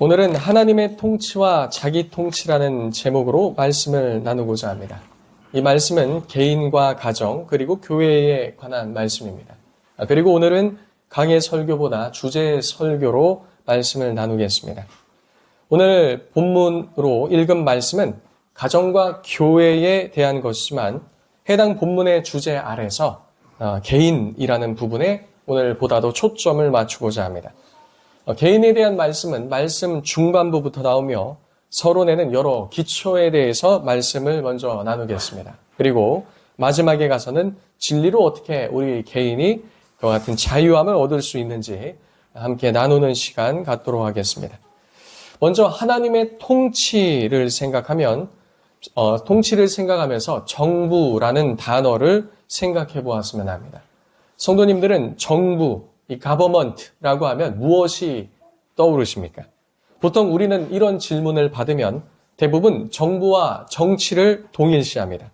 오늘은 하나님의 통치와 자기 통치라는 제목으로 말씀을 나누고자 합니다. 이 말씀은 개인과 가정 그리고 교회에 관한 말씀입니다. 그리고 오늘은 강의 설교보다 주제 설교로 말씀을 나누겠습니다. 오늘 본문으로 읽은 말씀은 가정과 교회에 대한 것이지만 해당 본문의 주제 아래서 개인이라는 부분에 오늘 보다도 초점을 맞추고자 합니다. 개인에 대한 말씀은 말씀 중반부부터 나오며 서론에는 여러 기초에 대해서 말씀을 먼저 나누겠습니다. 그리고 마지막에 가서는 진리로 어떻게 우리 개인이 그와 같은 자유함을 얻을 수 있는지 함께 나누는 시간 갖도록 하겠습니다. 먼저 하나님의 통치를 생각하면서 정부라는 단어를 생각해 보았으면 합니다. 성도님들은 정부, 이 government라고 하면 무엇이 떠오르십니까? 보통 우리는 이런 질문을 받으면 대부분 정부와 정치를 동일시합니다.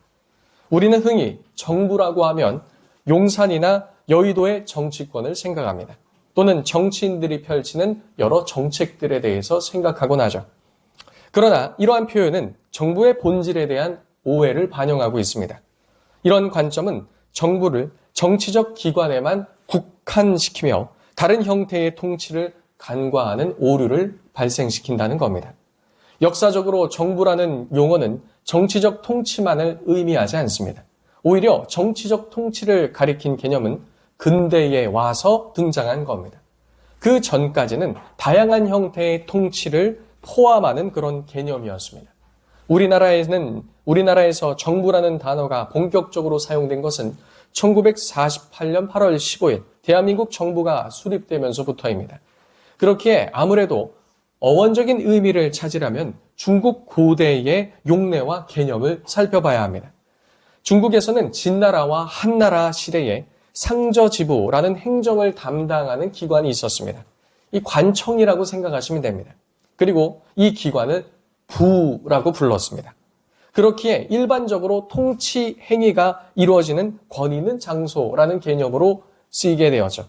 우리는 흔히 정부라고 하면 용산이나 여의도의 정치권을 생각합니다. 또는 정치인들이 펼치는 여러 정책들에 대해서 생각하곤 하죠. 그러나 이러한 표현은 정부의 본질에 대한 오해를 반영하고 있습니다. 이런 관점은 정부를 정치적 기관에만 국한시키며 다른 형태의 통치를 간과하는 오류를 발생시킨다는 겁니다. 역사적으로 정부라는 용어는 정치적 통치만을 의미하지 않습니다. 오히려 정치적 통치를 가리킨 개념은 근대에 와서 등장한 겁니다. 그 전까지는 다양한 형태의 통치를 포함하는 그런 개념이었습니다. 우리나라에서 정부라는 단어가 본격적으로 사용된 것은 1948년 8월 15일 대한민국 정부가 수립되면서부터입니다. 그렇기에 아무래도 어원적인 의미를 찾으려면 중국 고대의 용례와 개념을 살펴봐야 합니다. 중국에서는 진나라와 한나라 시대에 상저지부라는 행정을 담당하는 기관이 있었습니다. 이 관청이라고 생각하시면 됩니다. 그리고 이 기관을 부라고 불렀습니다. 그렇기에 일반적으로 통치 행위가 이루어지는 권위 있는 장소라는 개념으로 쓰이게 되었죠.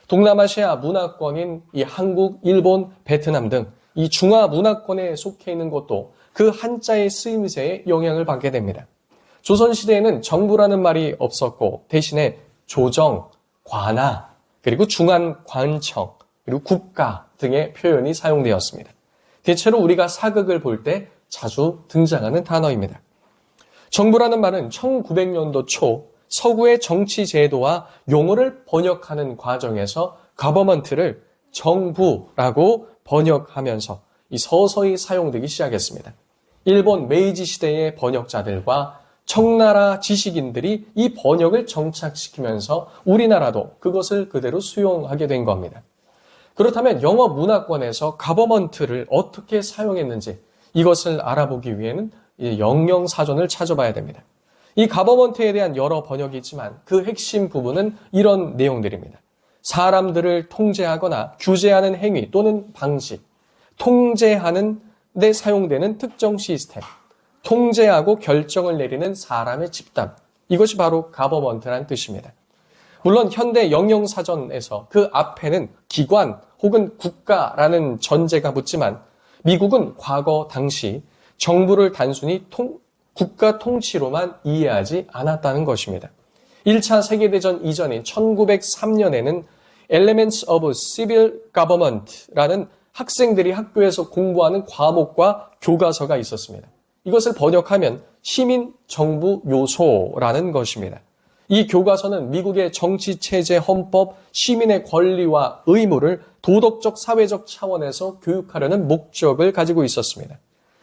동남아시아 문화권인 이 한국, 일본, 베트남 등 이 중화 문화권에 속해 있는 것도 그 한자의 쓰임새에 영향을 받게 됩니다. 조선시대에는 정부라는 말이 없었고 대신에 조정, 관하, 그리고 중앙관청, 그리고 국가 등의 표현이 사용되었습니다. 대체로 우리가 사극을 볼 때 자주 등장하는 단어입니다. 정부라는 말은 1900년도 초 서구의 정치 제도와 용어를 번역하는 과정에서 government를 정부라고 번역하면서 서서히 사용되기 시작했습니다. 일본 메이지 시대의 번역자들과 청나라 지식인들이 이 번역을 정착시키면서 우리나라도 그것을 그대로 수용하게 된 겁니다. 그렇다면 영어 문화권에서 government를 어떻게 사용했는지 이것을 알아보기 위해는 영영사전을 찾아봐야 됩니다. 이 government에 대한 여러 번역이 있지만 그 핵심 부분은 이런 내용들입니다. 사람들을 통제하거나 규제하는 행위 또는 방식, 통제하는 데 사용되는 특정 시스템, 통제하고 결정을 내리는 사람의 집단, 이것이 바로 government라는 뜻입니다. 물론 현대 영영사전에서 그 앞에는 기관 혹은 국가라는 전제가 붙지만 미국은 과거 당시 정부를 단순히 국가 통치로만 이해하지 않았다는 것입니다. 1차 세계대전 이전인 1903년에는 Elements of Civil Government라는 학생들이 학교에서 공부하는 과목과 교과서가 있었습니다. 이것을 번역하면 시민정부 요소라는 것입니다. 이 교과서는 미국의 정치체제, 헌법, 시민의 권리와 의무를 도덕적, 사회적 차원에서 교육하려는 목적을 가지고 있었습니다.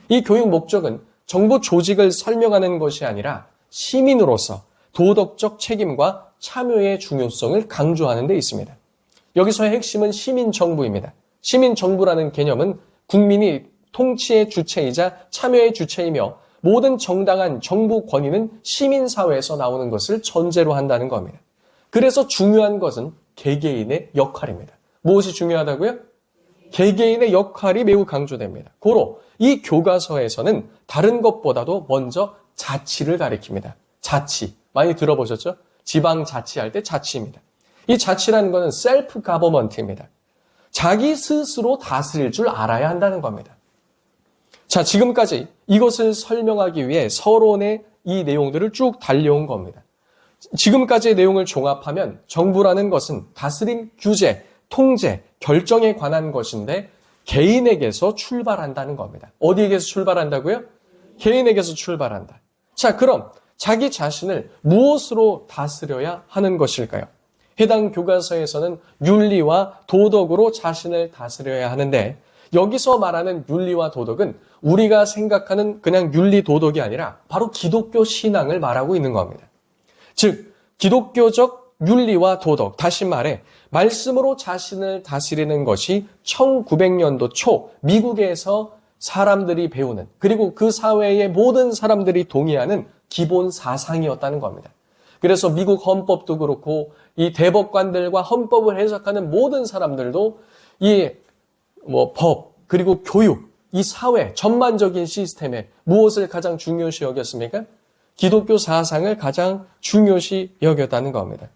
이 교육 목적은 정부 조직을 설명하는 것이 아니라 시민으로서 도덕적 책임과 참여의 중요성을 강조하는 데 있습니다. 여기서의 핵심은 시민정부입니다. 시민정부라는 개념은 국민이 통치의 주체이자 참여의 주체이며 모든 정당한 정부 권위는 시민사회에서 나오는 것을 전제로 한다는 겁니다. 그래서 중요한 것은 개개인의 역할입니다. 무엇이 중요하다고요? 개개인의 역할이 매우 강조됩니다. 고로 이 교과서에서는 다른 것보다도 먼저 자치를 가리킵니다. 자치, 많이 들어보셨죠? 지방자치할 때 자치입니다. 이 자치라는 것은 셀프 가버먼트입니다. 자기 스스로 다스릴 줄 알아야 한다는 겁니다. 자, 지금까지 이것을 설명하기 위해 서론의 이 내용들을 쭉 달려온 겁니다. 지금까지의 내용을 종합하면 정부라는 것은 다스림, 규제, 통제, 결정에 관한 것인데 개인에게서 출발한다는 겁니다. 어디에게서 출발한다고요? 개인에게서 출발한다. 자, 그럼 자기 자신을 무엇으로 다스려야 하는 것일까요? 해당 교과서에서는 윤리와 도덕으로 자신을 다스려야 하는데 여기서 말하는 윤리와 도덕은 우리가 생각하는 그냥 윤리 도덕이 아니라 바로 기독교 신앙을 말하고 있는 겁니다. 즉, 기독교적 윤리와 도덕, 다시 말해 말씀으로 자신을 다스리는 것이 1900년도 초 미국에서 사람들이 배우는, 그리고 그 사회의 모든 사람들이 동의하는 기본 사상이었다는 겁니다. 그래서 미국 헌법도 그렇고 이 대법관들과 헌법을 해석하는 모든 사람들도 이 법, 그리고 교육, 이 사회 전반적인 시스템에 무엇을 가장 중요시 여겼습니까? 기독교 사상을 가장 중요시 여겼다는 겁니다.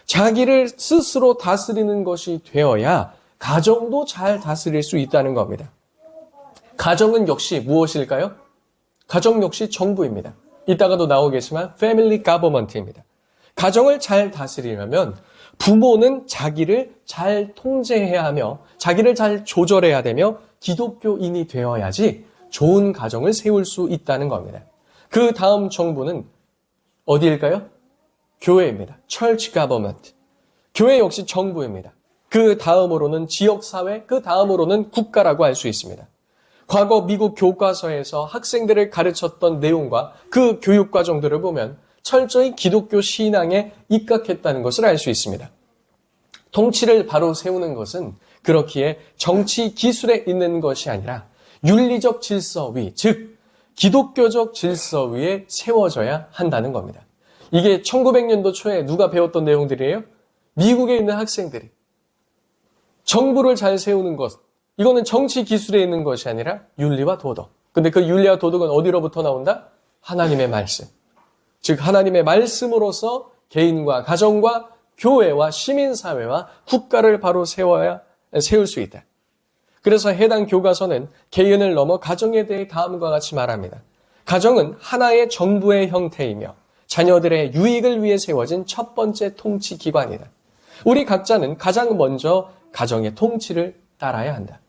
자기를 스스로 다스리는 것이 되어야 가정도 잘 다스릴 수 있다는 겁니다. 가정은 역시 무엇일까요? 가정 역시 정부입니다. 이따가도 나오겠지만 Family Government입니다. 가정을 잘 다스리려면 부모는 자기를 잘 통제해야 하며 자기를 잘 조절해야 되며 기독교인이 되어야지 좋은 가정을 세울 수 있다는 겁니다. 그 다음 정부는 어디일까요? 교회입니다. Church Government. 교회 역시 정부입니다. 그 다음으로는 지역사회, 그 다음으로는 국가라고 할 수 있습니다. 과거 미국 교과서에서 학생들을 가르쳤던 내용과 그 교육과정들을 보면 철저히 기독교 신앙에 입각했다는 것을 알 수 있습니다. 통치를 바로 세우는 것은 그렇기에 정치 기술에 있는 것이 아니라 윤리적 질서 위, 즉 기독교적 질서 위에 세워져야 한다는 겁니다. 이게 1900년도 초에 누가 배웠던 내용들이에요? 미국에 있는 학생들이. 정부를 잘 세우는 것, 이거는 정치 기술에 있는 것이 아니라 윤리와 도덕. 근데 그 윤리와 도덕은 어디로부터 나온다? 하나님의 말씀. 즉 하나님의 말씀으로서 개인과 가정과 교회와 시민사회와 국가를 바로 세울 수 있다. 그래서 해당 교과서는 개인을 넘어 가정에 대해 다음과 같이 말합니다. 가정은 하나의 정부의 형태이며 자녀들의 유익을 위해 세워진 첫 번째 통치 기관이다. 우리 각자는 가장 먼저 가정의 통치를 따라야 한다.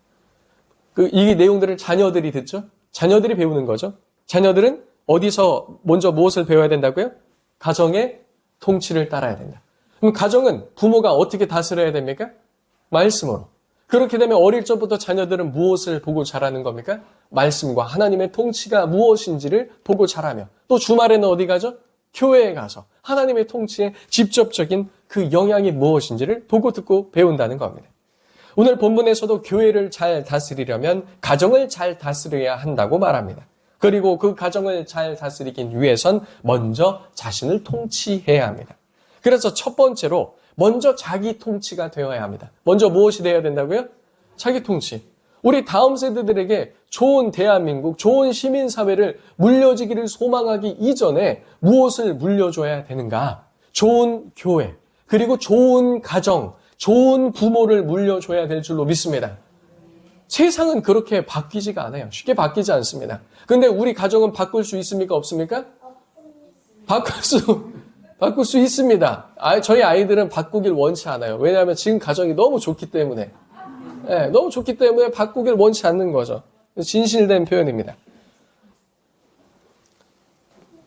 이 내용들을 자녀들이 듣죠? 자녀들이 배우는 거죠. 자녀들은 어디서 먼저 무엇을 배워야 된다고요? 가정의 통치를 따라야 된다. 그럼 가정은 부모가 어떻게 다스려야 됩니까? 말씀으로. 그렇게 되면 어릴 적부터 자녀들은 무엇을 보고 자라는 겁니까? 말씀과 하나님의 통치가 무엇인지를 보고 자라며 또 주말에는 어디 가죠? 교회에 가서 하나님의 통치의 직접적인 그 영향이 무엇인지를 보고 듣고 배운다는 겁니다. 오늘 본문에서도 교회를 잘 다스리려면 가정을 잘 다스려야 한다고 말합니다. 그리고 그 가정을 잘 다스리기 위해선 먼저 자신을 통치해야 합니다. 그래서 첫 번째로 먼저 자기 통치가 되어야 합니다. 먼저 무엇이 되어야 된다고요? 자기 통치. 우리 다음 세대들에게 좋은 대한민국, 좋은 시민사회를 물려주기를 소망하기 이전에 무엇을 물려줘야 되는가? 좋은 교회, 그리고 좋은 가정, 좋은 부모를 물려줘야 될 줄로 믿습니다. 세상은 그렇게 바뀌지가 않아요. 쉽게 바뀌지 않습니다. 근데 우리 가정은 바꿀 수 있습니까? 없습니까? 바꿀 수 있습니다. 저희 아이들은 바꾸길 원치 않아요. 왜냐하면 지금 가정이 너무 좋기 때문에. 네, 너무 좋기 때문에 바꾸길 원치 않는 거죠. 진실된 표현입니다.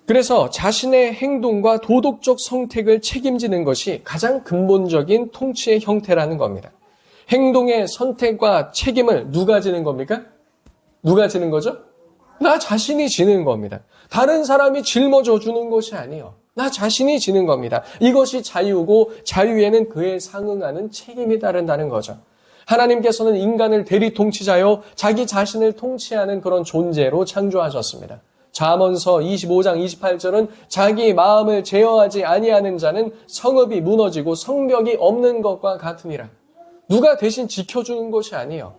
그래서 자신의 행동과 도덕적 선택을 책임지는 것이 가장 근본적인 통치의 형태라는 겁니다. 행동의 선택과 책임을 누가 지는 겁니까? 누가 지는 거죠? 나 자신이 지는 겁니다. 다른 사람이 짊어져 주는 것이 아니에요. 나 자신이 지는 겁니다. 이것이 자유고 자유에는 그에 상응하는 책임이 따른다는 거죠. 하나님께서는 인간을 대리 통치자요 자기 자신을 통치하는 그런 존재로 창조하셨습니다. 잠언서 25장 28절은 자기 마음을 제어하지 아니하는 자는 성읍이 무너지고 성벽이 없는 것과 같으니라. 누가 대신 지켜주는 것이 아니에요.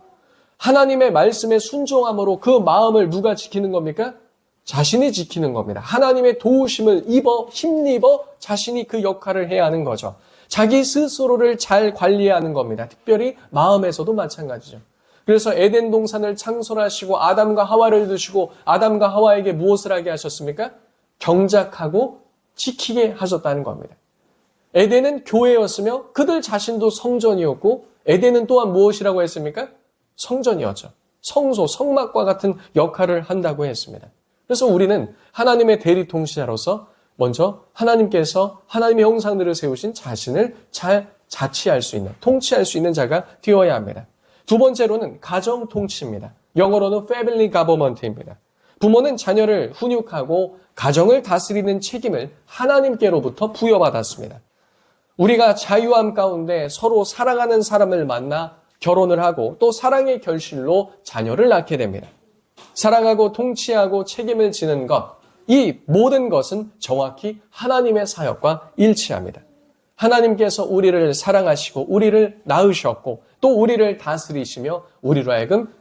하나님의 말씀에 순종함으로 그 마음을 누가 지키는 겁니까? 자신이 지키는 겁니다. 하나님의 도우심을 힘입어 자신이 그 역할을 해야 하는 거죠. 자기 스스로를 잘 관리하는 겁니다. 특별히 마음에서도 마찬가지죠. 그래서 에덴 동산을 창설하시고 아담과 하와를 두시고 아담과 하와에게 무엇을 하게 하셨습니까? 경작하고 지키게 하셨다는 겁니다. 에덴은 교회였으며 그들 자신도 성전이었고 에덴은 또한 무엇이라고 했습니까? 성전이었죠. 성소, 성막과 같은 역할을 한다고 했습니다. 그래서 우리는 하나님의 대리 통치자로서 먼저 하나님께서 하나님의 형상들을 세우신 자신을 잘 자치할 수 있는, 통치할 수 있는 자가 되어야 합니다. 두 번째로는 가정 통치입니다. 영어로는 family government입니다. 부모는 자녀를 훈육하고 가정을 다스리는 책임을 하나님께로부터 부여받았습니다. 우리가 자유함 가운데 서로 사랑하는 사람을 만나 결혼을 하고 또 사랑의 결실로 자녀를 낳게 됩니다. 사랑하고 통치하고 책임을 지는 것, 이 모든 것은 정확히 하나님의 사역과 일치합니다. 하나님께서 우리를 사랑하시고 우리를 낳으셨고 또 우리를 다스리시며 우리로 하여금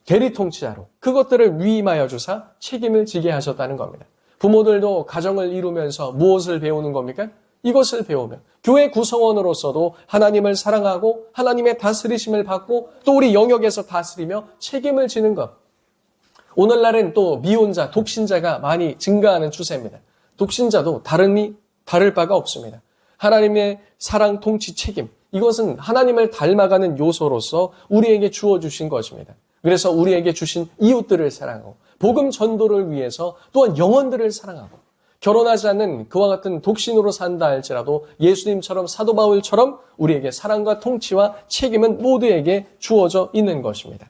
대리통치자로 그것들을 위임하여 주사 책임을 지게 하셨다는 겁니다. 부모들도 가정을 이루면서 무엇을 배우는 겁니까? 이것을 배우면 교회 구성원으로서도 하나님을 사랑하고 하나님의 다스리심을 받고 또 우리 영역에서 다스리며 책임을 지는 것. 오늘날은 또 미혼자, 독신자가 많이 증가하는 추세입니다. 독신자도 다를 바가 없습니다. 하나님의 사랑, 통치, 책임, 이것은 하나님을 닮아가는 요소로서 우리에게 주어주신 것입니다. 그래서 우리에게 주신 이웃들을 사랑하고 복음 전도를 위해서 또한 영혼들을 사랑하고 결혼하지 않는 그와 같은 독신으로 산다 할지라도 예수님처럼 사도 바울처럼 우리에게 사랑과 통치와 책임은 모두에게 주어져 있는 것입니다.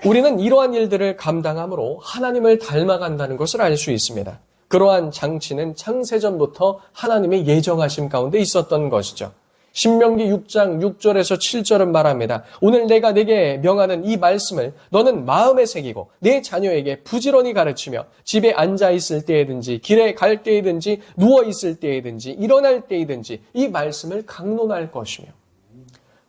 우리는 이러한 일들을 감당함으로 하나님을 닮아간다는 것을 알 수 있습니다. 그러한 장치는 창세전부터 하나님의 예정하심 가운데 있었던 것이죠. 신명기 6장 6절에서 7절은 말합니다. 오늘 내가 내게 명하는 이 말씀을 너는 마음에 새기고 내 자녀에게 부지런히 가르치며 집에 앉아 있을 때에든지 길에 갈 때에든지 누워 있을 때에든지 일어날 때에든지 이 말씀을 강론할 것이며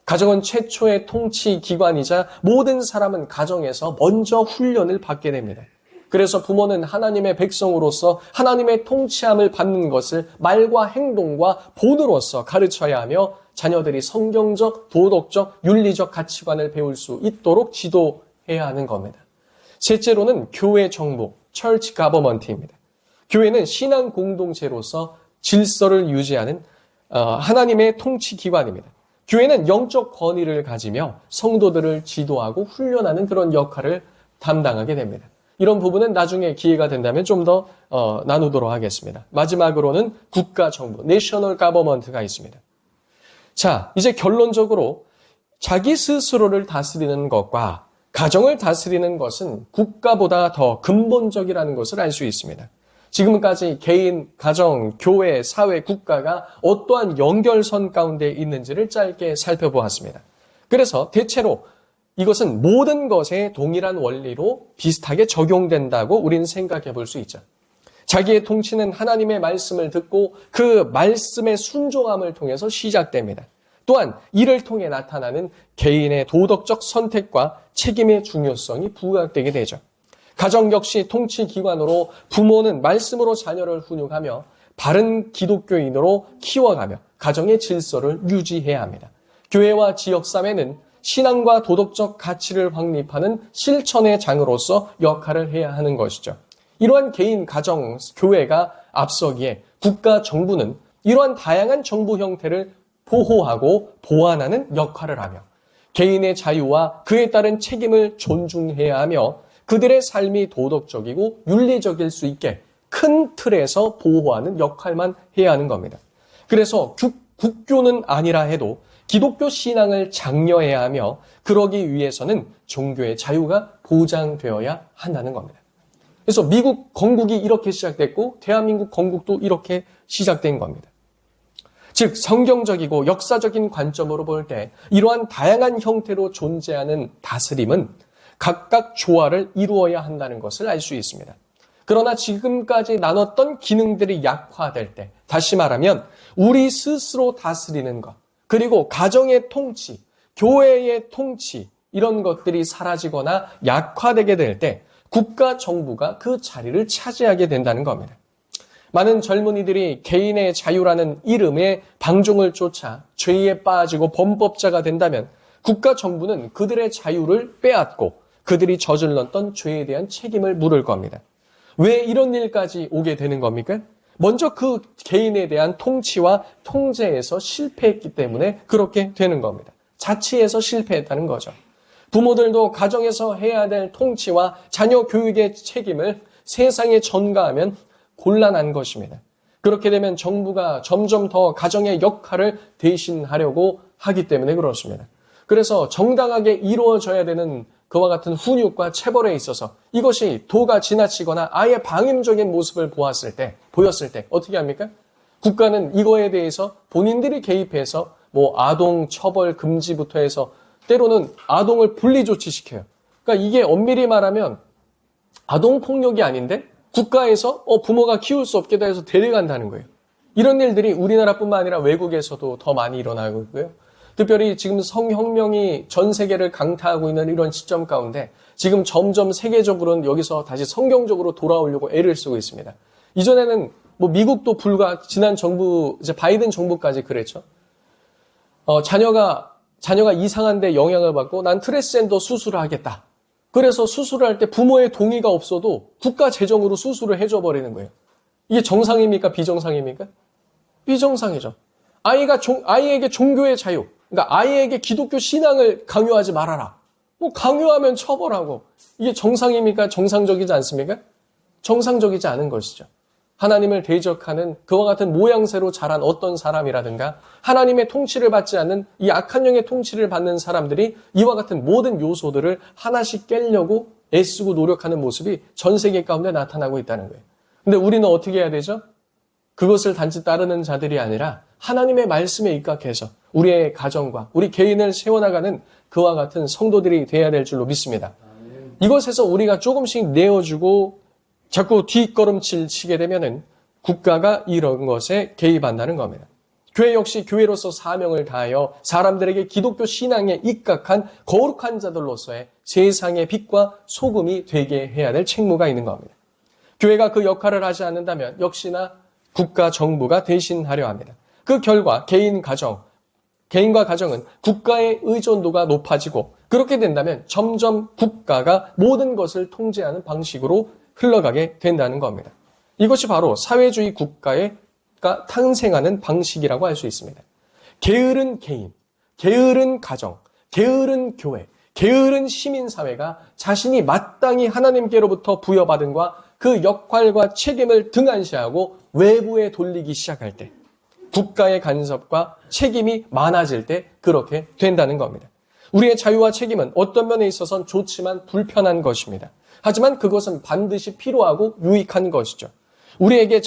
가정은 최초의 통치 기관이자 모든 사람은 가정에서 먼저 훈련을 받게 됩니다. 그래서 부모는 하나님의 백성으로서 하나님의 통치함을 받는 것을 말과 행동과 본으로서 가르쳐야 하며 자녀들이 성경적, 도덕적, 윤리적 가치관을 배울 수 있도록 지도해야 하는 겁니다. 셋째로는 교회 정부, Church Government입니다. 교회는 신앙 공동체로서 질서를 유지하는 하나님의 통치 기관입니다. 교회는 영적 권위를 가지며 성도들을 지도하고 훈련하는 그런 역할을 담당하게 됩니다. 이런 부분은 나중에 기회가 된다면 좀 더 나누도록 하겠습니다. 마지막으로는 국가 정부, 내셔널 가버먼트가 있습니다. 자, 이제 결론적으로 자기 스스로를 다스리는 것과 가정을 다스리는 것은 국가보다 더 근본적이라는 것을 알 수 있습니다. 지금까지 개인, 가정, 교회, 사회, 국가가 어떠한 연결선 가운데 있는지를 짧게 살펴보았습니다. 그래서 대체로 이것은 모든 것에 동일한 원리로 비슷하게 적용된다고 우리는 생각해 볼 수 있죠. 자기의 통치는 하나님의 말씀을 듣고 그 말씀의 순종함을 통해서 시작됩니다. 또한 이를 통해 나타나는 개인의 도덕적 선택과 책임의 중요성이 부각되게 되죠. 가정 역시 통치 기관으로 부모는 말씀으로 자녀를 훈육하며 바른 기독교인으로 키워가며 가정의 질서를 유지해야 합니다. 교회와 지역사회는 신앙과 도덕적 가치를 확립하는 실천의 장으로서 역할을 해야 하는 것이죠. 이러한 개인, 가정, 교회가 앞서기에 국가 정부는 이러한 다양한 정부 형태를 보호하고 보완하는 역할을 하며 개인의 자유와 그에 따른 책임을 존중해야 하며 그들의 삶이 도덕적이고 윤리적일 수 있게 큰 틀에서 보호하는 역할만 해야 하는 겁니다. 그래서 국교는 아니라 해도 기독교 신앙을 장려해야 하며 그러기 위해서는 종교의 자유가 보장되어야 한다는 겁니다. 그래서 미국 건국이 이렇게 시작됐고 대한민국 건국도 이렇게 시작된 겁니다. 즉 성경적이고 역사적인 관점으로 볼 때 이러한 다양한 형태로 존재하는 다스림은 각각 조화를 이루어야 한다는 것을 알 수 있습니다. 그러나 지금까지 나눴던 기능들이 약화될 때, 다시 말하면 우리 스스로 다스리는 것, 그리고 가정의 통치, 교회의 통치, 이런 것들이 사라지거나 약화되게 될 때 국가 정부가 그 자리를 차지하게 된다는 겁니다. 많은 젊은이들이 개인의 자유라는 이름의 방종을 쫓아 죄에 빠지고 범법자가 된다면 국가 정부는 그들의 자유를 빼앗고 그들이 저질렀던 죄에 대한 책임을 물을 겁니다. 왜 이런 일까지 오게 되는 겁니까? 먼저 그 개인에 대한 통치와 통제에서 실패했기 때문에 그렇게 되는 겁니다. 자치에서 실패했다는 거죠. 부모들도 가정에서 해야 될 통치와 자녀 교육의 책임을 세상에 전가하면 곤란한 것입니다. 그렇게 되면 정부가 점점 더 가정의 역할을 대신하려고 하기 때문에 그렇습니다. 그래서 정당하게 이루어져야 되는 그와 같은 훈육과 체벌에 있어서 이것이 도가 지나치거나 아예 방임적인 모습을 보였을 때 어떻게 합니까? 국가는 이거에 대해서 본인들이 개입해서 아동 처벌 금지부터 해서 때로는 아동을 분리조치시켜요. 그러니까 이게 엄밀히 말하면 아동 폭력이 아닌데 국가에서 부모가 키울 수 없게 해서 데려간다는 거예요. 이런 일들이 우리나라뿐만 아니라 외국에서도 더 많이 일어나고 있고요. 특별히 지금 성혁명이 전 세계를 강타하고 있는 이런 시점 가운데 지금 점점 세계적으로는 여기서 다시 성경적으로 돌아오려고 애를 쓰고 있습니다. 이전에는 미국도 불과 지난 정부, 이제 바이든 정부까지 그랬죠. 자녀가 이상한데 영향을 받고 난 트랜스젠더 수술을 하겠다. 그래서 수술을 할 때 부모의 동의가 없어도 국가 재정으로 수술을 해줘 버리는 거예요. 이게 정상입니까? 비정상입니까? 비정상이죠. 아이에게 종교의 자유, 그러니까 아이에게 기독교 신앙을 강요하지 말아라. 강요하면 처벌하고. 이게 정상입니까? 정상적이지 않습니까? 정상적이지 않은 것이죠. 하나님을 대적하는 그와 같은 모양새로 자란 어떤 사람이라든가 하나님의 통치를 받지 않는 이 악한 영의 통치를 받는 사람들이 이와 같은 모든 요소들을 하나씩 깨려고 애쓰고 노력하는 모습이 전 세계 가운데 나타나고 있다는 거예요. 근데 우리는 어떻게 해야 되죠? 그것을 단지 따르는 자들이 아니라 하나님의 말씀에 입각해서 우리의 가정과 우리 개인을 세워나가는 그와 같은 성도들이 되어야 될 줄로 믿습니다. 이것에서 우리가 조금씩 내어주고 자꾸 뒷걸음질 치게 되면은 국가가 이런 것에 개입한다는 겁니다. 교회 역시 교회로서 사명을 다하여 사람들에게 기독교 신앙에 입각한 거룩한 자들로서의 세상의 빛과 소금이 되게 해야 될 책무가 있는 겁니다. 교회가 그 역할을 하지 않는다면 역시나 국가 정부가 대신하려 합니다. 그 결과 개인과 가정은 국가의 의존도가 높아지고 그렇게 된다면 점점 국가가 모든 것을 통제하는 방식으로 흘러가게 된다는 겁니다. 이것이 바로 사회주의 국가가 탄생하는 방식이라고 할 수 있습니다. 게으른 개인, 게으른 가정, 게으른 교회, 게으른 시민사회가 자신이 마땅히 하나님께로부터 부여받은 그 역할과 책임을 등한시하고 외부에 돌리기 시작할 때 국가의 간섭과 책임이 많아질 때 그렇게 된다는 겁니다. 우리의 자유와 책임은 어떤 면에 있어서는 좋지만 불편한 것입니다. 하지만 그것은 반드시 필요하고 유익한 것이죠. 우리에게는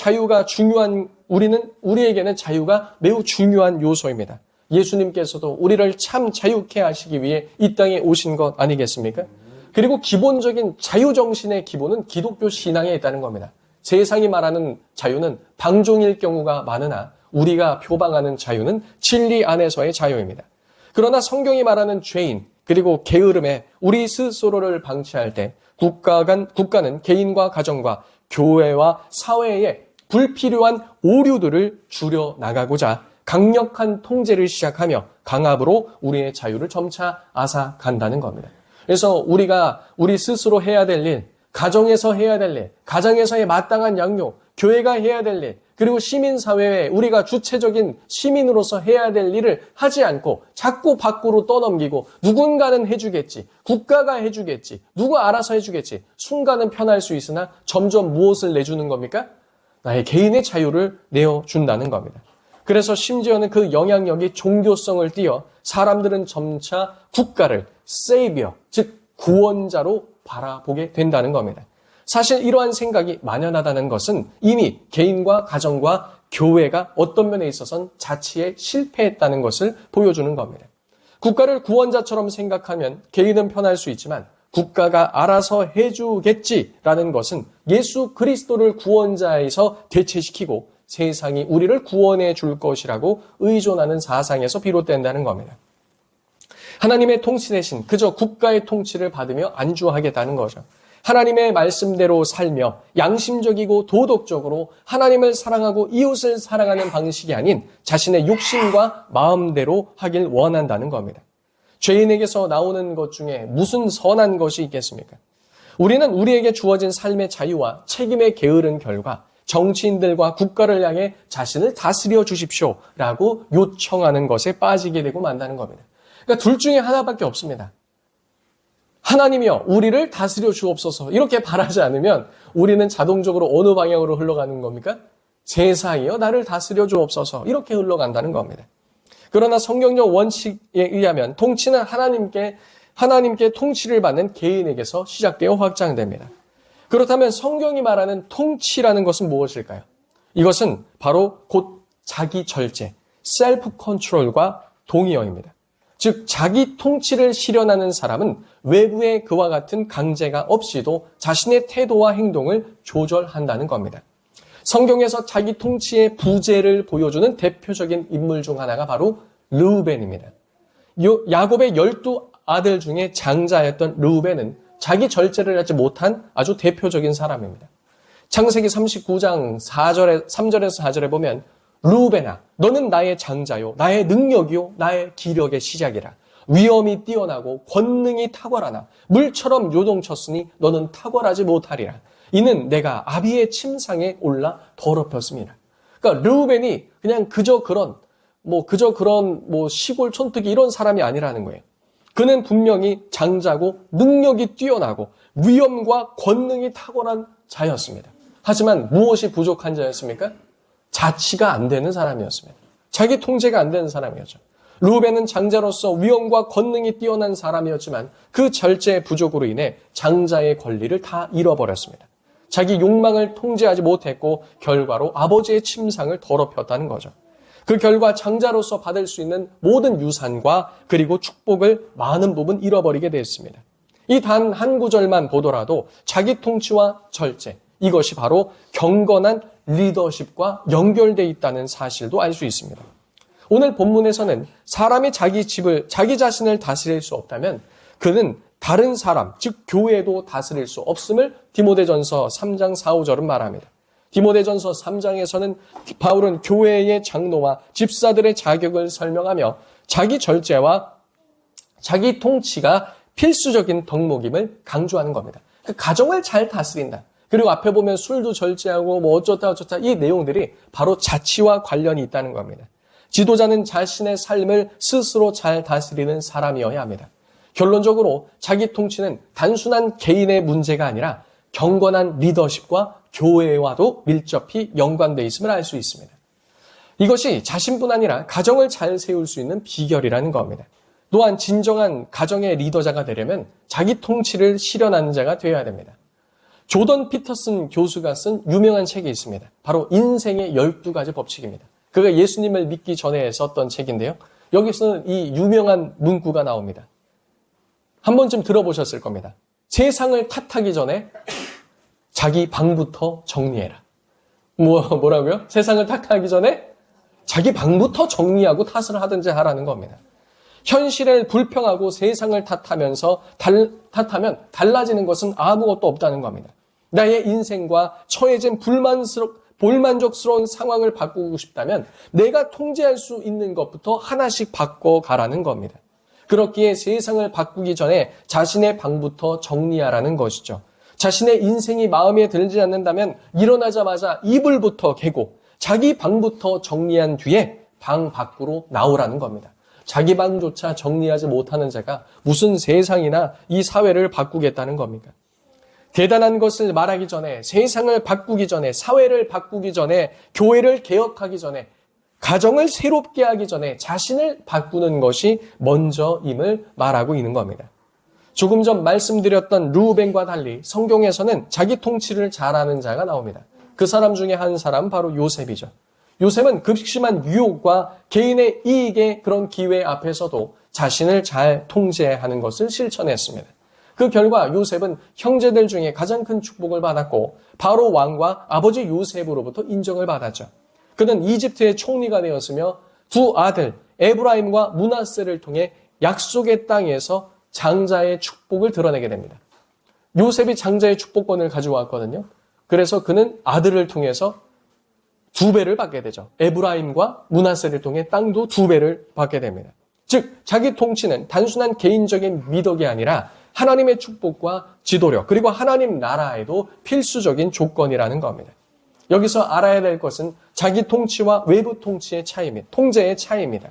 자유가 매우 중요한 요소입니다. 예수님께서도 우리를 참 자유케 하시기 위해 이 땅에 오신 것 아니겠습니까? 그리고 기본적인 자유정신의 기본은 기독교 신앙에 있다는 겁니다. 세상이 말하는 자유는 방종일 경우가 많으나 우리가 표방하는 자유는 진리 안에서의 자유입니다. 그러나 성경이 말하는 죄인 그리고 게으름에 우리 스스로를 방치할 때 국가는 개인과 가정과 교회와 사회에 불필요한 오류들을 줄여나가고자 강력한 통제를 시작하며 강압으로 우리의 자유를 점차 앗아간다는 겁니다. 그래서 우리가 우리 스스로 해야 될 일, 가정에서 해야 될 일, 가정에서의 마땅한 양육, 교회가 해야 될 일, 그리고 시민사회에 우리가 주체적인 시민으로서 해야 될 일을 하지 않고 자꾸 밖으로 떠넘기고 누군가는 해주겠지, 국가가 해주겠지, 누가 알아서 해주겠지, 순간은 편할 수 있으나 점점 무엇을 내주는 겁니까? 나의 개인의 자유를 내어준다는 겁니다. 그래서 심지어는 그 영향력이 종교성을 띠어 사람들은 점차 국가를 세이비어, 즉 구원자로 바라보게 된다는 겁니다. 사실 이러한 생각이 만연하다는 것은 이미 개인과 가정과 교회가 어떤 면에 있어서는 자치에 실패했다는 것을 보여주는 겁니다. 국가를 구원자처럼 생각하면 개인은 편할 수 있지만 국가가 알아서 해주겠지라는 것은 예수 그리스도를 구원자에서 대체시키고 세상이 우리를 구원해 줄 것이라고 의존하는 사상에서 비롯된다는 겁니다. 하나님의 통치 대신 그저 국가의 통치를 받으며 안주하겠다는 거죠. 하나님의 말씀대로 살며 양심적이고 도덕적으로 하나님을 사랑하고 이웃을 사랑하는 방식이 아닌 자신의 욕심과 마음대로 하길 원한다는 겁니다. 죄인에게서 나오는 것 중에 무슨 선한 것이 있겠습니까? 우리는 우리에게 주어진 삶의 자유와 책임에 게으른 결과 정치인들과 국가를 향해 자신을 다스려 주십시오라고 요청하는 것에 빠지게 되고 만다는 겁니다. 그러니까 둘 중에 하나밖에 없습니다. 하나님이여 우리를 다스려 주옵소서 이렇게 바라지 않으면 우리는 자동적으로 어느 방향으로 흘러가는 겁니까? 세상이여 나를 다스려 주옵소서 이렇게 흘러간다는 겁니다. 그러나 성경적 원칙에 의하면 통치는 하나님께 통치를 받는 개인에게서 시작되어 확장됩니다. 그렇다면 성경이 말하는 통치라는 것은 무엇일까요? 이것은 바로 곧 자기 절제, 셀프 컨트롤과 동의어입니다. 즉 자기 통치를 실현하는 사람은 외부의 그와 같은 강제가 없이도 자신의 태도와 행동을 조절한다는 겁니다. 성경에서 자기 통치의 부재를 보여주는 대표적인 인물 중 하나가 바로 르우벤입니다. 야곱의 12아들 중에 장자였던 르우벤은 자기 절제를 하지 못한 아주 대표적인 사람입니다. 창세기 39장 3절에서 4절에 보면 르우벤아 너는 나의 장자요 나의 능력이요 나의 기력의 시작이라. 위엄이 뛰어나고 권능이 탁월하나 물처럼 요동쳤으니 너는 탁월하지 못하리라. 이는 내가 아비의 침상에 올라 더럽혔습니다. 그러니까 르우벤이 그냥 그저 그런 시골 촌뜨기 이런 사람이 아니라는 거예요. 그는 분명히 장자고 능력이 뛰어나고 위엄과 권능이 탁월한 자였습니다. 하지만 무엇이 부족한 자였습니까? 자치가 안 되는 사람이었습니다. 자기 통제가 안 되는 사람이었죠. 르우벤은 장자로서 위엄과 권능이 뛰어난 사람이었지만 그 절제의 부족으로 인해 장자의 권리를 다 잃어버렸습니다. 자기 욕망을 통제하지 못했고 결과로 아버지의 침상을 더럽혔다는 거죠. 그 결과 장자로서 받을 수 있는 모든 유산과 그리고 축복을 많은 부분 잃어버리게 됐습니다. 이 단 한 구절만 보더라도 자기 통치와 절제, 이것이 바로 경건한 리더십과 연결되어 있다는 사실도 알 수 있습니다. 오늘 본문에서는 사람이 자기 자신을 다스릴 수 없다면 그는 다른 사람, 즉 교회도 다스릴 수 없음을 디모데전서 3장 4, 5절은 말합니다. 디모데전서 3장에서는 바울은 교회의 장로와 집사들의 자격을 설명하며 자기 절제와 자기 통치가 필수적인 덕목임을 강조하는 겁니다. 그 가정을 잘 다스린다. 그리고 앞에 보면 술도 절제하고 어쩌다 이 내용들이 바로 자치와 관련이 있다는 겁니다. 지도자는 자신의 삶을 스스로 잘 다스리는 사람이어야 합니다. 결론적으로 자기 통치는 단순한 개인의 문제가 아니라 경건한 리더십과 교회와도 밀접히 연관되어 있음을 알 수 있습니다. 이것이 자신뿐 아니라 가정을 잘 세울 수 있는 비결이라는 겁니다. 또한 진정한 가정의 리더자가 되려면 자기 통치를 실현하는 자가 되어야 됩니다. 조던 피터슨 교수가 쓴 유명한 책이 있습니다. 바로 인생의 12가지 법칙입니다. 그가 예수님을 믿기 전에 썼던 책인데요. 여기서는 이 유명한 문구가 나옵니다. 한 번쯤 들어보셨을 겁니다. 세상을 탓하기 전에 자기 방부터 정리해라. 뭐라고요? 세상을 탓하기 전에 자기 방부터 정리하고 탓을 하든지 하라는 겁니다. 현실을 불평하고 세상을 탓하면 달라지는 것은 아무것도 없다는 겁니다. 나의 인생과 처해진 불만족스러운 상황을 바꾸고 싶다면 내가 통제할 수 있는 것부터 하나씩 바꿔가라는 겁니다. 그렇기에 세상을 바꾸기 전에 자신의 방부터 정리하라는 것이죠. 자신의 인생이 마음에 들지 않는다면 일어나자마자 이불부터 개고 자기 방부터 정리한 뒤에 방 밖으로 나오라는 겁니다. 자기 방조차 정리하지 못하는 자가 무슨 세상이나 이 사회를 바꾸겠다는 겁니까? 대단한 것을 말하기 전에, 세상을 바꾸기 전에, 사회를 바꾸기 전에, 교회를 개혁하기 전에, 가정을 새롭게 하기 전에 자신을 바꾸는 것이 먼저임을 말하고 있는 겁니다. 조금 전 말씀드렸던 르우벤과 달리 성경에서는 자기 통치를 잘하는 자가 나옵니다. 그 사람 중에 한 사람은 바로 요셉이죠. 요셉은 극심한 유혹과 개인의 이익의 그런 기회 앞에서도 자신을 잘 통제하는 것을 실천했습니다. 그 결과 요셉은 형제들 중에 가장 큰 축복을 받았고 바로 왕과 아버지 요셉으로부터 인정을 받았죠. 그는 이집트의 총리가 되었으며 두 아들 에브라임과 므낫세를 통해 약속의 땅에서 장자의 축복을 드러내게 됩니다. 요셉이 장자의 축복권을 가지고 왔거든요. 그래서 그는 아들을 통해서 2배를 받게 되죠. 에브라임과 므낫세를 통해 땅도 2배를 받게 됩니다. 즉 자기 통치는 단순한 개인적인 미덕이 아니라 하나님의 축복과 지도력 그리고 하나님 나라에도 필수적인 조건이라는 겁니다. 여기서 알아야 될 것은 자기 통치와 외부 통치의 차이입니다. 통제의 차이입니다.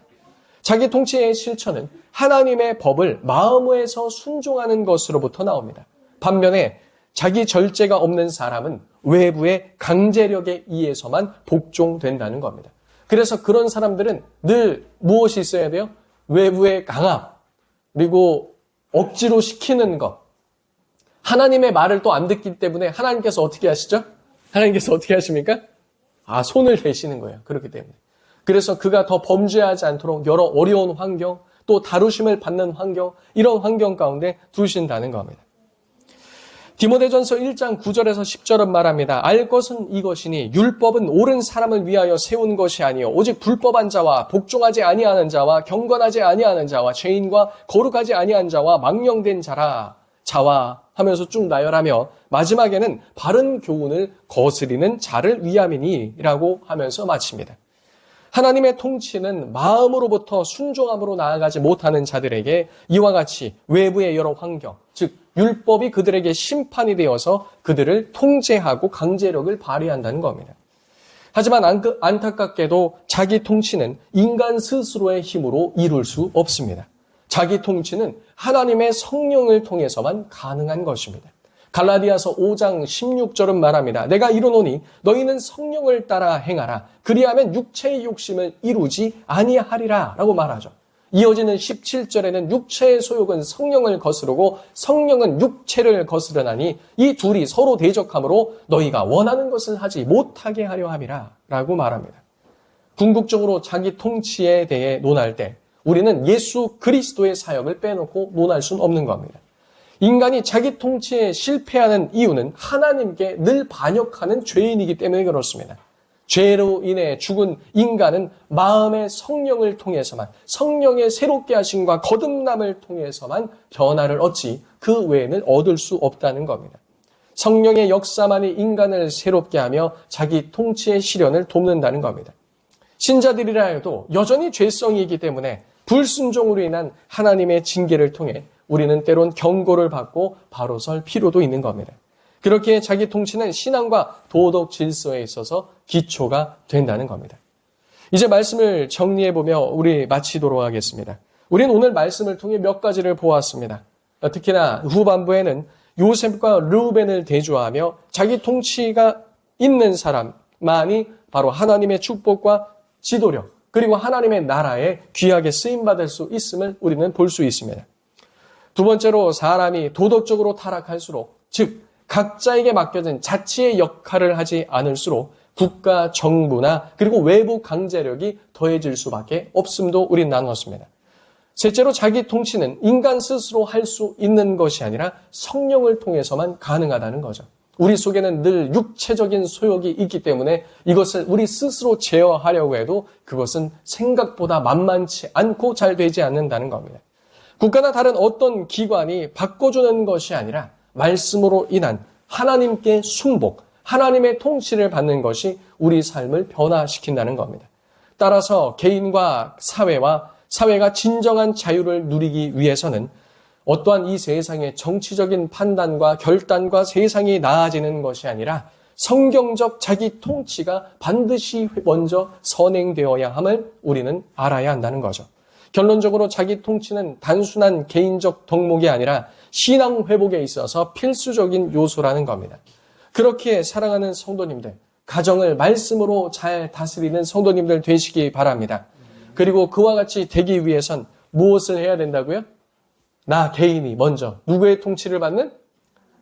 자기 통치의 실천은 하나님의 법을 마음에서 순종하는 것으로부터 나옵니다. 반면에 자기 절제가 없는 사람은 외부의 강제력에 의해서만 복종된다는 겁니다. 그래서 그런 사람들은 늘 무엇이 있어야 돼요? 외부의 강압, 그리고 억지로 시키는 것. 하나님의 말을 또 안 듣기 때문에 하나님께서 어떻게 하시죠? 하나님께서 어떻게 하십니까? 손을 대시는 거예요. 그렇기 때문에. 그래서 그가 더 범죄하지 않도록 여러 어려운 환경, 또 다루심을 받는 환경, 이런 환경 가운데 두신다는 겁니다. 디모데전서 1장 9절에서 10절은 말합니다. 알 것은 이것이니 율법은 옳은 사람을 위하여 세운 것이 아니요 오직 불법한 자와 복종하지 아니하는 자와 경건하지 아니하는 자와 죄인과 거룩하지 아니한 자와 망령된 자와 하면서 쭉 나열하며 마지막에는 바른 교훈을 거스리는 자를 위함이니라고 하면서 마칩니다. 하나님의 통치는 마음으로부터 순종함으로 나아가지 못하는 자들에게 이와 같이 외부의 여러 환경, 즉 율법이 그들에게 심판이 되어서 그들을 통제하고 강제력을 발휘한다는 겁니다. 하지만 안타깝게도 자기 통치는 인간 스스로의 힘으로 이룰 수 없습니다. 자기 통치는 하나님의 성령을 통해서만 가능한 것입니다. 갈라디아서 5장 16절은 말합니다. 내가 이르노니 너희는 성령을 따라 행하라. 그리하면 육체의 욕심을 이루지 아니하리라 라고 말하죠. 이어지는 17절에는 육체의 소욕은 성령을 거스르고 성령은 육체를 거스르나니 이 둘이 서로 대적하므로 너희가 원하는 것을 하지 못하게 하려 함이라 라고 말합니다. 궁극적으로 자기 통치에 대해 논할 때 우리는 예수 그리스도의 사역을 빼놓고 논할 수는 없는 겁니다. 인간이 자기 통치에 실패하는 이유는 하나님께 늘 반역하는 죄인이기 때문에 그렇습니다. 죄로 인해 죽은 인간은 마음의 성령을 통해서만, 성령의 새롭게 하심과 거듭남을 통해서만 변화를 얻지 그 외에는 얻을 수 없다는 겁니다. 성령의 역사만이 인간을 새롭게 하며 자기 통치의 실현을 돕는다는 겁니다. 신자들이라 해도 여전히 죄성이기 때문에 불순종으로 인한 하나님의 징계를 통해 우리는 때론 경고를 받고 바로 설 필요도 있는 겁니다. 그렇게 자기 통치는 신앙과 도덕 질서에 있어서 기초가 된다는 겁니다. 이제 말씀을 정리해보며 우리 마치도록 하겠습니다. 우리는 오늘 말씀을 통해 몇 가지를 보았습니다. 특히나 후반부에는 요셉과 르우벤을 대조하며 자기 통치가 있는 사람만이 바로 하나님의 축복과 지도력 그리고 하나님의 나라에 귀하게 쓰임받을 수 있음을 우리는 볼 수 있습니다. 두 번째로 사람이 도덕적으로 타락할수록 즉 각자에게 맡겨진 자치의 역할을 하지 않을수록 국가, 정부나 그리고 외부 강제력이 더해질 수밖에 없음도 우린 나누었습니다. 셋째로 자기 통치는 인간 스스로 할 수 있는 것이 아니라 성령을 통해서만 가능하다는 거죠. 우리 속에는 늘 육체적인 소욕이 있기 때문에 이것을 우리 스스로 제어하려고 해도 그것은 생각보다 만만치 않고 잘 되지 않는다는 겁니다. 국가나 다른 어떤 기관이 바꿔주는 것이 아니라 말씀으로 인한 하나님께 순복, 하나님의 통치를 받는 것이 우리 삶을 변화시킨다는 겁니다. 따라서 개인과 사회가 진정한 자유를 누리기 위해서는 어떠한 이 세상의 정치적인 판단과 결단과 세상이 나아지는 것이 아니라 성경적 자기 통치가 반드시 먼저 선행되어야 함을 우리는 알아야 한다는 거죠. 결론적으로 자기 통치는 단순한 개인적 덕목이 아니라 신앙 회복에 있어서 필수적인 요소라는 겁니다. 그렇게 사랑하는 성도님들, 가정을 말씀으로 잘 다스리는 성도님들 되시기 바랍니다. 그리고 그와 같이 되기 위해선 무엇을 해야 된다고요? 나 개인이 먼저 누구의 통치를 받는?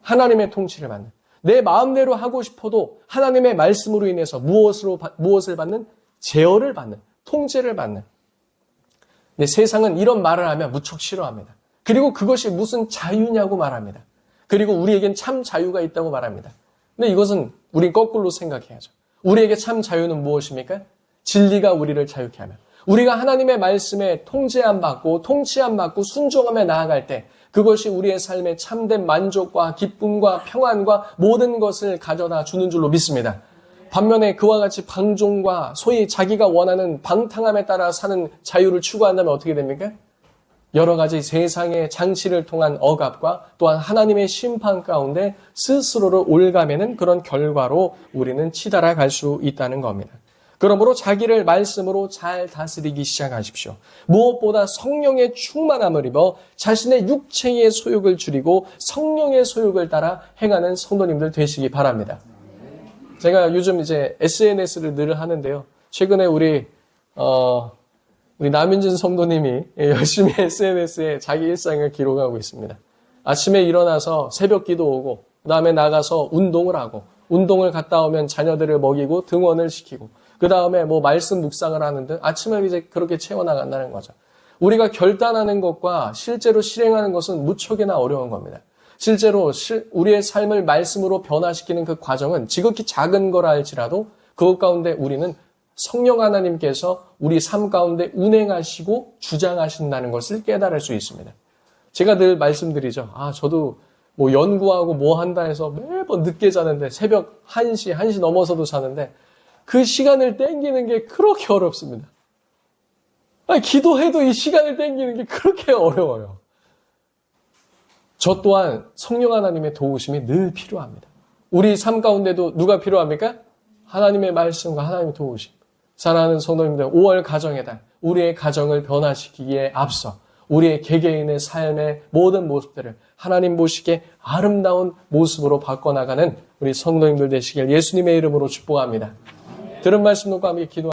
하나님의 통치를 받는. 내 마음대로 하고 싶어도 하나님의 말씀으로 인해서 무엇을 받는? 제어를 받는, 통제를 받는. 근데 세상은 이런 말을 하면 무척 싫어합니다. 그리고 그것이 무슨 자유냐고 말합니다. 그리고 우리에겐 참 자유가 있다고 말합니다. 근데 이것은 우린 거꾸로 생각해야죠. 우리에게 참 자유는 무엇입니까? 진리가 우리를 자유케 하면. 우리가 하나님의 말씀에 통치 안 받고 순종함에 나아갈 때 그것이 우리의 삶에 참된 만족과 기쁨과 평안과 모든 것을 가져다 주는 줄로 믿습니다. 반면에 그와 같이 방종과 소위 자기가 원하는 방탕함에 따라 사는 자유를 추구한다면 어떻게 됩니까? 여러 가지 세상의 장치를 통한 억압과 또한 하나님의 심판 가운데 스스로를 올가매는 그런 결과로 우리는 치달아 갈 수 있다는 겁니다. 그러므로 자기를 말씀으로 잘 다스리기 시작하십시오. 무엇보다 성령의 충만함을 입어 자신의 육체의 소욕을 줄이고 성령의 소욕을 따라 행하는 성도님들 되시기 바랍니다. 제가 요즘 이제 SNS를 늘 하는데요. 최근에 우리 남윤진 성도님이 열심히 SNS에 자기 일상을 기록하고 있습니다. 아침에 일어나서 새벽 기도 오고, 그 다음에 나가서 운동을 하고, 운동을 갔다 오면 자녀들을 먹이고 등원을 시키고, 그 다음에 뭐 말씀 묵상을 하는 등 아침을 이제 그렇게 채워나간다는 거죠. 우리가 결단하는 것과 실제로 실행하는 것은 무척이나 어려운 겁니다. 실제로 우리의 삶을 말씀으로 변화시키는 그 과정은 지극히 작은 거라 할지라도 그것 가운데 우리는 성령 하나님께서 우리 삶 가운데 운행하시고 주장하신다는 것을 깨달을 수 있습니다. 제가 늘 말씀드리죠. 저도 뭐 연구하고 뭐 한다 해서 매번 늦게 자는데 새벽 1시 넘어서도 자는데 그 시간을 땡기는 게 그렇게 어렵습니다. 기도해도 이 시간을 땡기는 게 그렇게 어려워요. 저 또한 성령 하나님의 도우심이 늘 필요합니다. 우리 삶 가운데도 누가 필요합니까? 하나님의 말씀과 하나님의 도우심. 사랑하는 성도님들, 5월 가정의 달, 우리의 가정을 변화시키기에 앞서 우리의 개개인의 삶의 모든 모습들을 하나님 보시기에 아름다운 모습으로 바꿔나가는 우리 성도님들 되시길 예수님의 이름으로 축복합니다. 들은 말씀 놓고 함께 기도합니다.